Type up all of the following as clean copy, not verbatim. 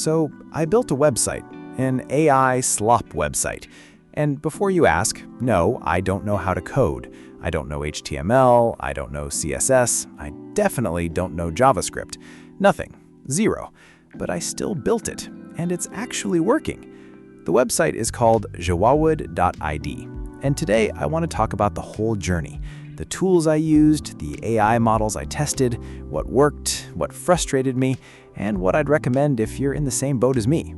So I built a website, an AI slop website. And before you ask, no, I don't know how to code. I don't know HTML, I don't know CSS, I definitely don't know JavaScript. Nothing. Zero. But I still built it, and it's actually working. The website is called jewawud.id. And today I want to talk about the whole journey. The tools I used, the AI models I tested, what worked, what frustrated me, and what I'd recommend if you're in the same boat as me.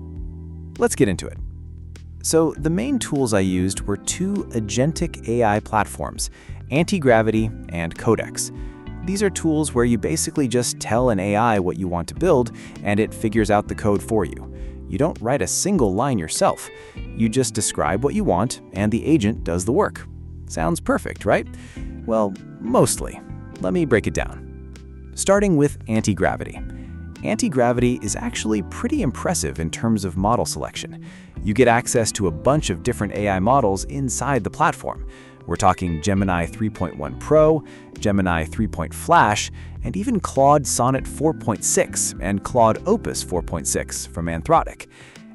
Let's get into it. So the main tools I used were two agentic AI platforms, Antigravity and Codex. These are tools where you basically just tell an AI what you want to build, and it figures out the code for you. You don't write a single line yourself. You just describe what you want, and the agent does the work. Sounds perfect, right? Well, mostly. Let me break it down. Starting with Antigravity. Antigravity is actually pretty impressive in terms of model selection. You get access to a bunch of different AI models inside the platform. We're talking Gemini 3.1 Pro, Gemini 3.0 Flash, and even Claude Sonnet 4.6 and Claude Opus 4.6 from Anthropic.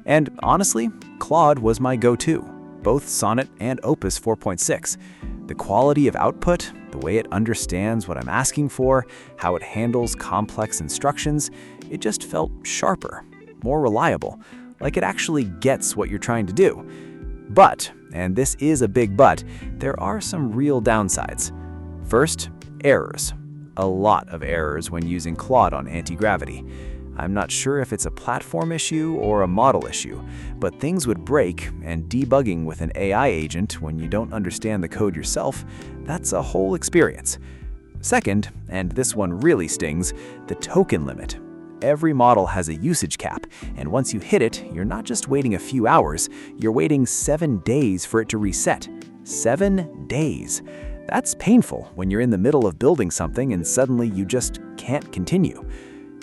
And honestly, Claude was my go-to, both Sonnet and Opus 4.6. The quality of output, the way it understands what I'm asking for, how it handles complex instructions, it just felt sharper, more reliable, like it actually gets what you're trying to do. But, and this is a big but, there are some real downsides. First, errors. A lot of errors when using Claude on Antigravity. I'm not sure if it's a platform issue or a model issue, but things would break, and debugging with an AI agent when you don't understand the code yourself, that's a whole experience. Second, and this one really stings, the token limit. Every model has a usage cap, and once you hit it, you're not just waiting a few hours, you're waiting 7 days for it to reset. 7 days. That's painful when you're in the middle of building something and suddenly you just can't continue.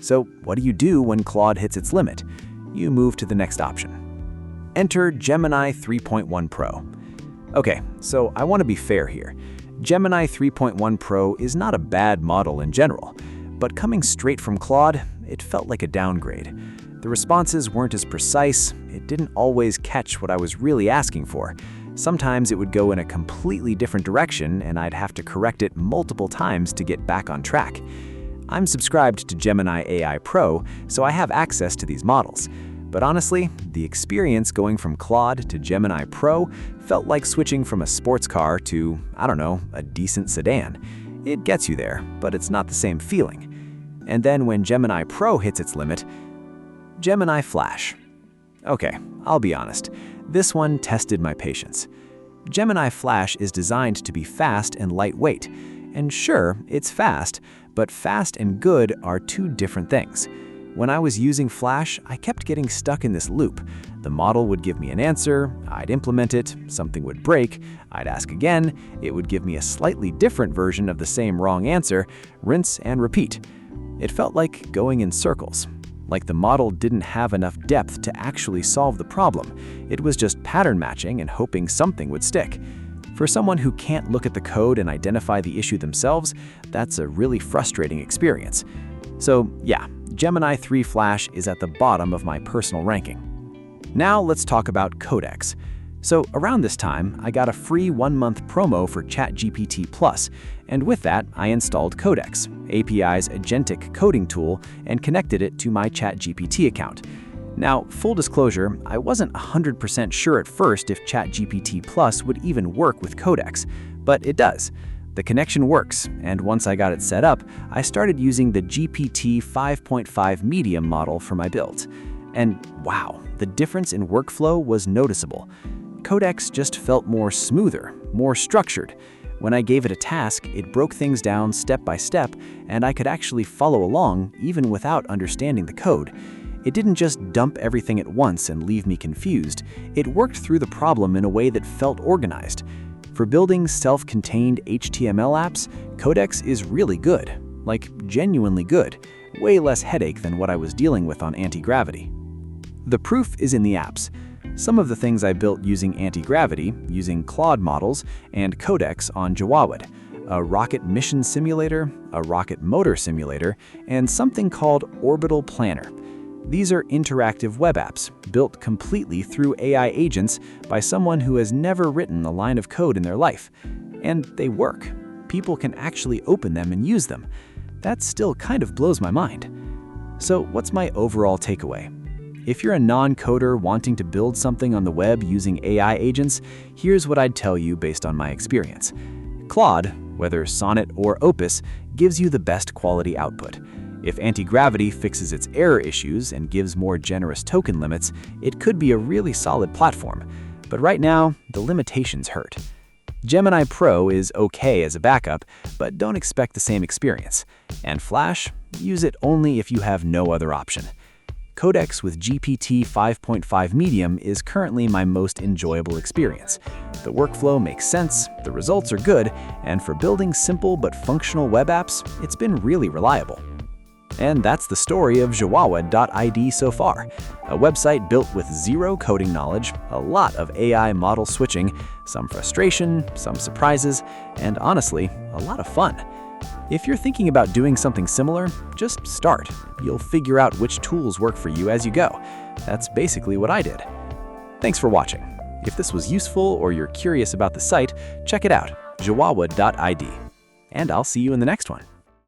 So what do you do when Claude hits its limit? You move to the next option. Enter Gemini 3.1 Pro. Okay, so I want to be fair here. Gemini 3.1 Pro is not a bad model in general, but coming straight from Claude, it felt like a downgrade. The responses weren't as precise, it didn't always catch what I was really asking for. Sometimes it would go in a completely different direction and I'd have to correct it multiple times to get back on track. I'm subscribed to Gemini AI Pro, so I have access to these models. But honestly, the experience going from Claude to Gemini Pro felt like switching from a sports car to, I don't know, a decent sedan. It gets you there, but it's not the same feeling. And then when Gemini Pro hits its limit, Gemini Flash. Okay, I'll be honest, this one tested my patience. Gemini Flash is designed to be fast and lightweight. And sure, it's fast, but fast and good are two different things. When I was using Flash, I kept getting stuck in this loop. The model would give me an answer, I'd implement it, something would break, I'd ask again, it would give me a slightly different version of the same wrong answer, rinse and repeat. It felt like going in circles, like the model didn't have enough depth to actually solve the problem. It was just pattern matching and hoping something would stick. For someone who can't look at the code and identify the issue themselves, that's a really frustrating experience. So yeah, Gemini 3 Flash is at the bottom of my personal ranking. Now let's talk about Codex. So around this time, I got a free 1-month promo for ChatGPT+, and with that, I installed Codex, API's agentic coding tool, and connected it to my ChatGPT account. Now, full disclosure, I wasn't 100% sure at first if ChatGPT+ would even work with Codex, but it does. The connection works, and once I got it set up, I started using the GPT-5.5 Medium model for my builds. And wow, the difference in workflow was noticeable. Codex just felt more smoother, more structured. When I gave it a task, it broke things down step by step, and I could actually follow along even without understanding the code. It didn't just dump everything at once and leave me confused. It worked through the problem in a way that felt organized. For building self-contained HTML apps, Codex is really good, like genuinely good, way less headache than what I was dealing with on Antigravity. The proof is in the apps. Some of the things I built using Antigravity, using Claude models, and Codex on jewawud, a rocket mission simulator, a rocket motor simulator, and something called Orbital Planner. These are interactive web apps built completely through AI agents by someone who has never written a line of code in their life. And they work. People can actually open them and use them. That still kind of blows my mind. So what's my overall takeaway? If you're a non-coder wanting to build something on the web using AI agents, here's what I'd tell you based on my experience. Claude, whether Sonnet or Opus, gives you the best quality output. If Antigravity fixes its error issues and gives more generous token limits, it could be a really solid platform. But right now, the limitations hurt. Gemini Pro is okay as a backup, but don't expect the same experience. And Flash, use it only if you have no other option. Codex with GPT-5.5 Medium is currently my most enjoyable experience. The workflow makes sense, the results are good, and for building simple but functional web apps, it's been really reliable. And that's the story of jewawud.id so far, a website built with zero coding knowledge, a lot of AI model switching, some frustration, some surprises, and honestly, a lot of fun. If you're thinking about doing something similar, just start. You'll figure out which tools work for you as you go. That's basically what I did. Thanks for watching. If this was useful or you're curious about the site, check it out, jewawud.id. And I'll see you in the next one.